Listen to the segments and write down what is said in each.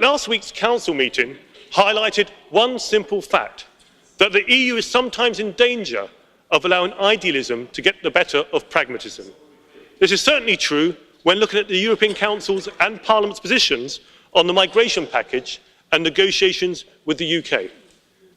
Last week's Council meeting highlighted one simple fact, that the EU is sometimes in danger of allowing idealism to get the better of pragmatism. This is certainly true when looking at the European Council's and Parliament's positions on the migration package and negotiations with the UK.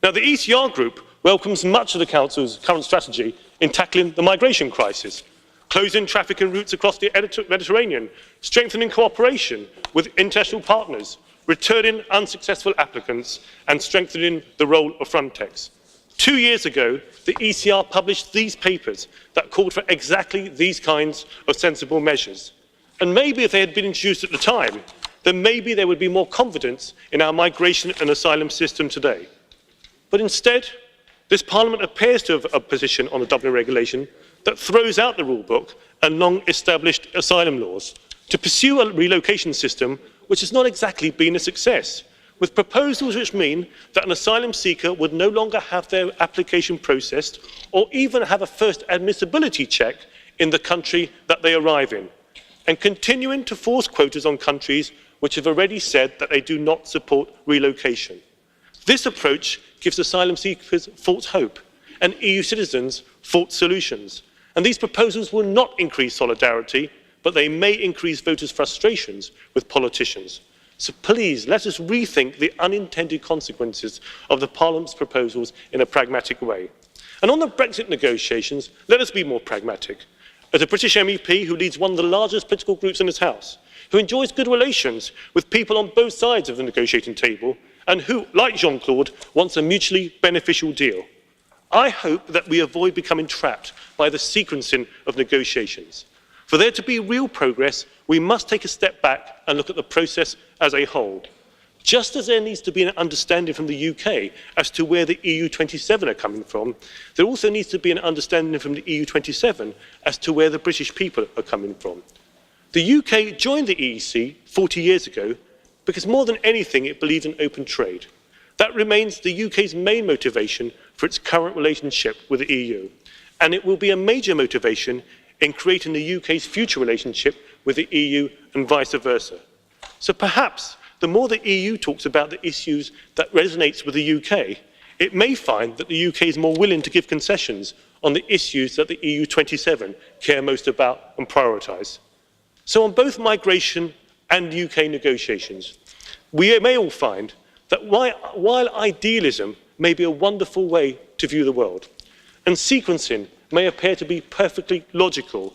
Now, the ECR Group welcomes much of the Council's current strategy in tackling the migration crisis, closing trafficking routes across the Mediterranean, strengthening cooperation with international partners, returning unsuccessful applicants, and strengthening the role of Frontex. 2 years ago, the ECR published these papers that called for exactly these kinds of sensible measures. And maybe if they had been introduced at the time, then maybe there would be more confidence in our migration and asylum system today. But instead, this Parliament appears to have a position on the Dublin regulation that throws out the rule book and long-established asylum laws to pursue a relocation system which has not exactly been a success, with proposals which mean that an asylum seeker would no longer have their application processed or even have a first admissibility check in the country that they arrive in, and continuing to force quotas on countries which have already said that they do not support relocation. This approach gives asylum seekers false hope and EU citizens false solutions. And these proposals will not increase solidarity, but they may increase voters' frustrations with politicians. So please, let us rethink the unintended consequences of the Parliament's proposals in a pragmatic way. And on the Brexit negotiations, let us be more pragmatic. As a British MEP who leads one of the largest political groups in this House, who enjoys good relations with people on both sides of the negotiating table, and who, like Jean-Claude, wants a mutually beneficial deal, I hope that we avoid becoming trapped by the sequencing of negotiations. For there to be real progress, we must take a step back and look at the process as a whole. Just as there needs to be an understanding from the UK as to where the EU27 are coming from, there also needs to be an understanding from the EU27 as to where the British people are coming from. The UK joined the EEC 40 years ago because more than anything it believed in open trade. That remains the UK's main motivation for its current relationship with the EU, and it will be a major motivation in creating the UK's future relationship with the EU and vice versa. So perhaps the more the EU talks about the issues that resonate with the UK, it may find that the UK is more willing to give concessions on the issues that the EU27 care most about and prioritise. So on both migration and UK negotiations, we may all find that while idealism may be a wonderful way to view the world, and sequencing may appear to be perfectly logical,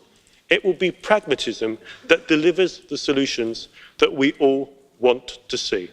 it will be pragmatism that delivers the solutions that we all want to see.